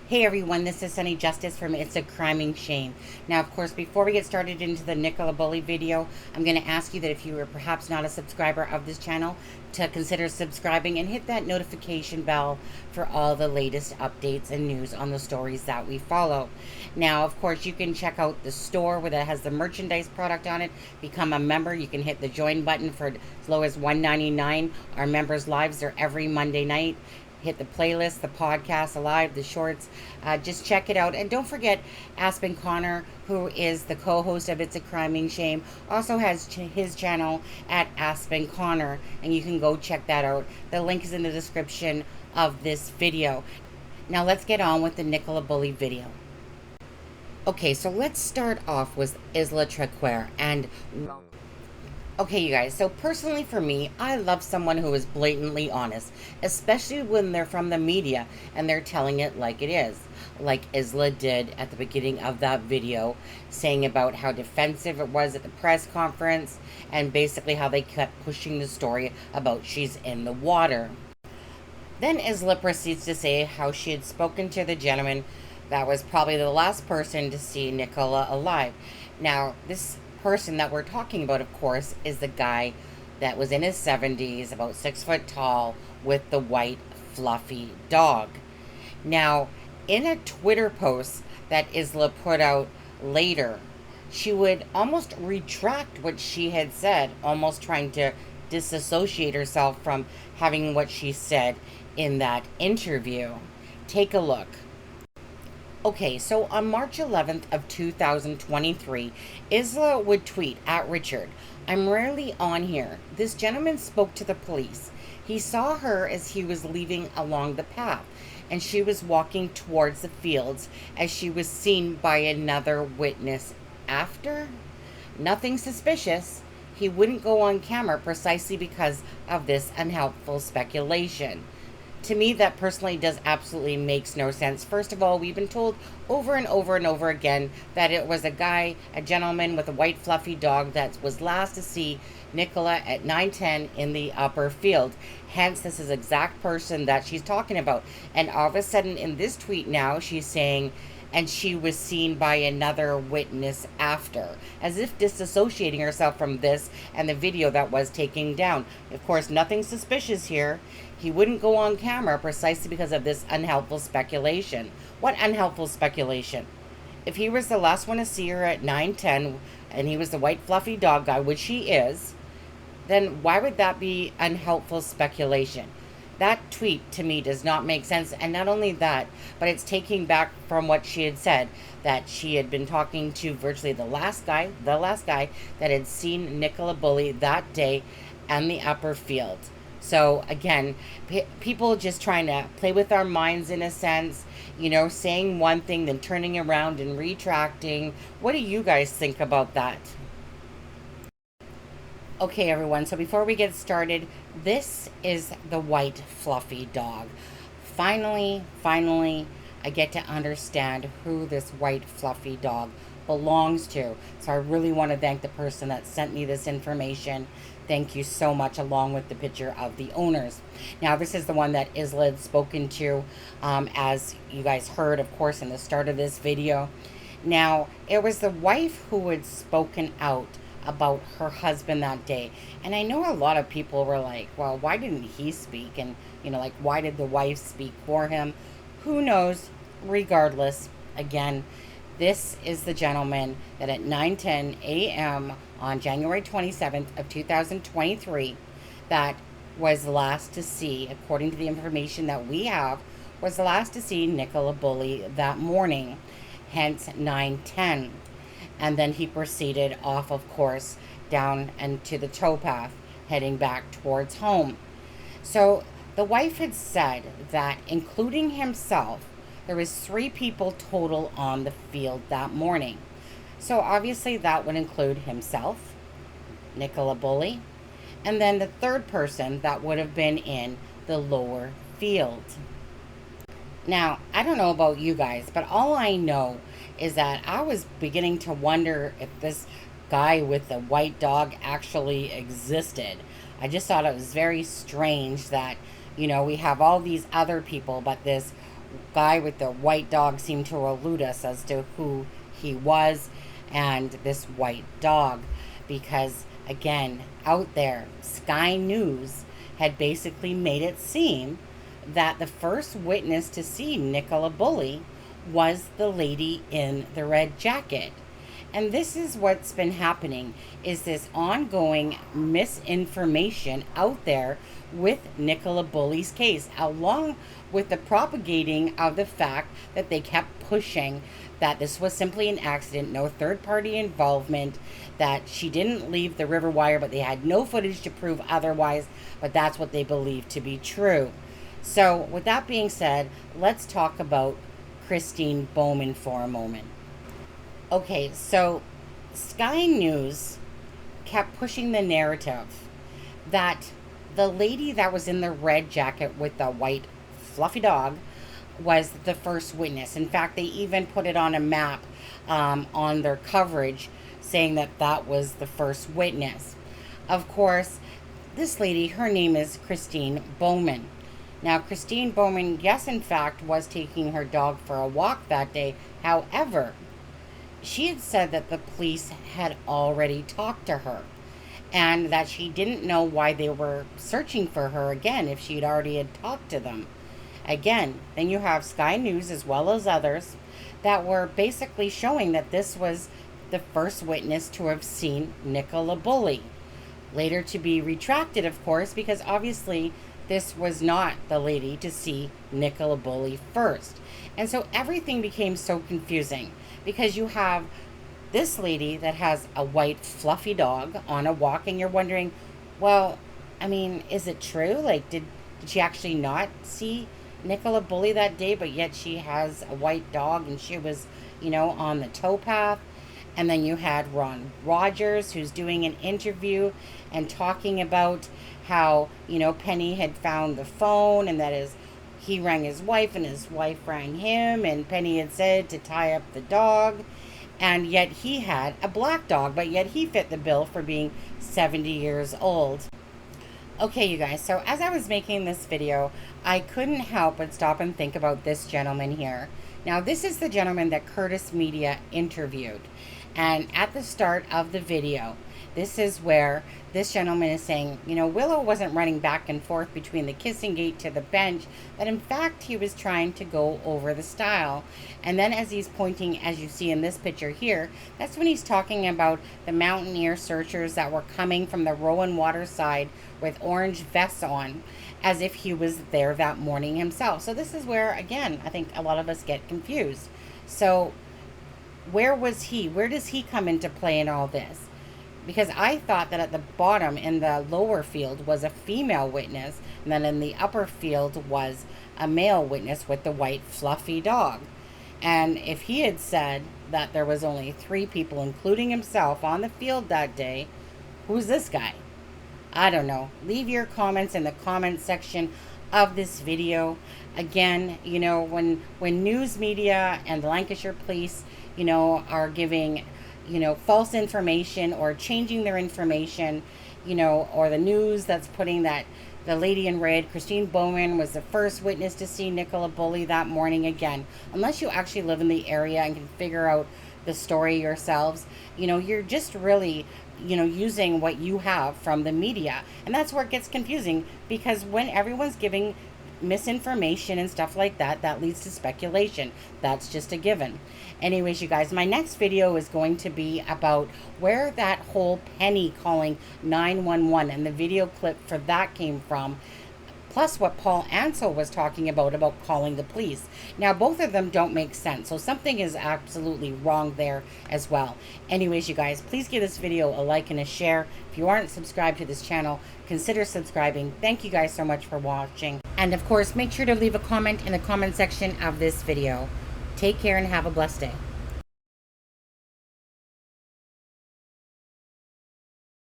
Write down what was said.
Hey everyone, this is Sunny Justice from It's a Crime and Shame. Now, of course, before we get started into the Nicola Bulley video, I'm going to ask you that if you are perhaps not a subscriber of this channel, to consider subscribing and hit that notification bell for all the latest updates and news on the stories that we follow. Now, of course, you can check out the store where that has the merchandise product on it. Become a member. You can hit the join button for as low as $1.99. Our members' lives are every Monday night. Hit the playlist, the podcast, alive, the shorts. Just check it out. And don't forget, Aspen Connor, who is the co-host of It's a Crime and Shame, also has his channel at Aspen Connor. And you can go check that out. The link is in the description of this video. Now let's get on with the Nicola Bulley video. Okay, so let's start off with Isla Traquair. And okay, you guys, so personally for me, I love someone who is blatantly honest, especially when they're from the media and they're telling it like it is. Like Isla did at the beginning of that video, saying about how defensive it was at the press conference and basically how they kept pushing the story about she's in the water. Then Isla proceeds to say how she had spoken to the gentleman that was probably the last person to see Nicola alive. Now, this person that we're talking about, of course, is the guy that was in his 70s, about 6 foot tall, with the white fluffy dog. Now, in a Twitter post that Isla put out later, she would almost retract what she had said, almost trying to disassociate herself from having what she said in that interview. Take a look. Okay, so on March 11th of 2023, Isla would tweet at Richard, "I'm rarely on here. This gentleman spoke to the police. He saw her as he was leaving along the path, and she was walking towards the fields as she was seen by another witness after. Nothing suspicious. He wouldn't go on camera precisely because of this unhelpful speculation." To me, that personally does absolutely makes no sense. First of all, we've been told over and over and over again that it was a gentleman with a white fluffy dog that was last to see Nicola at 9:10 in the upper field. Hence, this is the exact person that she's talking about. And all of a sudden in this tweet now, she's saying, and she was seen by another witness after, as if disassociating herself from this and the video that was taken down. Of course, nothing suspicious here. He wouldn't go on camera precisely because of this unhelpful speculation. What unhelpful speculation? If he was the last one to see her at 9:10 and he was the white fluffy dog guy, which he is, then why would that be unhelpful speculation? That tweet to me does not make sense. And not only that, but it's taking back from what she had said, that she had been talking to virtually the last guy that had seen Nicola Bulley that day in the upper field. So again, people just trying to play with our minds in a sense, saying one thing, then turning around and retracting. What do you guys think about that? Okay, everyone, so before we get started, this is the white fluffy dog. Finally, I get to understand who this white fluffy dog belongs to. So I really want to thank the person that sent me this information. Thank you so much, along with the picture of the owners. Now, this is the one that Isla had spoken to, as you guys heard, of course, in the start of this video. Now, it was the wife who had spoken out about her husband that day. And I know a lot of people were like, well, why didn't he speak? And, why did the wife speak for him? Who knows? Regardless, again, this is the gentleman that at 9:10 a.m. on January 27th of 2023, that was last to see, according to the information that we have, was the last to see Nicola Bulley that morning, hence 9:10. And then he proceeded off, of course, down and to the towpath, heading back towards home. So the wife had said that, including himself, there was 3 people total on the field that morning. So obviously that would include himself, Nicola Bulley, and then the third person that would have been in the lower field. Now, I don't know about you guys, but all I know is that I was beginning to wonder if this guy with the white dog actually existed. I just thought it was very strange that, we have all these other people, but this guy with the white dog seemed to elude us as to who he was and this white dog, because again, out there, Sky News had basically made it seem that the first witness to see Nicola Bulley was the lady in the red jacket. And this is what's been happening, is this ongoing misinformation out there with Nicola Bulley's case, along with the propagating of the fact that they kept pushing that this was simply an accident, no third party involvement, that she didn't leave the river wire, but they had no footage to prove otherwise, but that's what they believe to be true. So with that being said, let's talk about Christine Bowman for a moment. Okay, so Sky News kept pushing the narrative that the lady that was in the red jacket with the white fluffy dog was the first witness. In fact, they even put it on a map on their coverage, saying that that was the first witness. Of course, this lady, her name is Christine Bowman. Now, Christine Bowman, yes, in fact, was taking her dog for a walk that day. However, she had said that the police had already talked to her and that she didn't know why they were searching for her again if she'd already had talked to them. Again, then you have Sky News as well as others that were basically showing that this was the first witness to have seen Nicola Bulley. Later to be retracted, of course, because obviously this was not the lady to see Nicola Bulley first. And so everything became so confusing, because you have this lady that has a white fluffy dog on a walk, and you're wondering, well, I mean, is it true? Like, did she actually not see Nicola Bulley that day, but yet she has a white dog and she was, on the towpath? And then you had Ron Rogers, who's doing an interview and talking about how, Penny had found the phone, and that he rang his wife and his wife rang him, and Penny had said to tie up the dog, and yet he had a black dog, but yet he fit the bill for being 70 years old. Okay, you guys, so as I was making this video, I couldn't help but stop and think about this gentleman here. Now, this is the gentleman that Curtis Media interviewed. And at the start of the video, this is where this gentleman is saying, Willow wasn't running back and forth between the kissing gate to the bench, that in fact he was trying to go over the stile. And then as he's pointing, as you see in this picture here, that's when he's talking about the mountaineer searchers that were coming from the Rowan Water side with orange vests on, as if he was there that morning himself. So this is where, again, I think a lot of us get confused. So where was he? Where does he come into play in all this? Because I thought that at the bottom in the lower field was a female witness, and then in the upper field was a male witness with the white fluffy dog. And if he had said that there was only 3 people, including himself, on the field that day, who's this guy? I don't know. Leave your comments in the comment section of this video. Again, when news media and the Lancashire police, are giving, false information or changing their information, or the news that's putting that the lady in red, Christine Bowman, was the first witness to see Nicola Bulley that morning. Again, unless you actually live in the area and can figure out the story yourselves, you're just really, using what you have from the media. And that's where it gets confusing, because when everyone's giving misinformation and stuff like that, that leads to speculation. That's just a given. Anyways, you guys, my next video is going to be about where that whole Penny calling 911 and the video clip for that came from, plus what Paul Ansel was talking about calling the police. Now, both of them don't make sense, so something is absolutely wrong there as well. Anyways, you guys, please give this video a like and a share. If you aren't subscribed to this channel, consider subscribing. Thank you guys so much for watching. And of course, make sure to leave a comment in the comment section of this video. Take care and have a blessed day.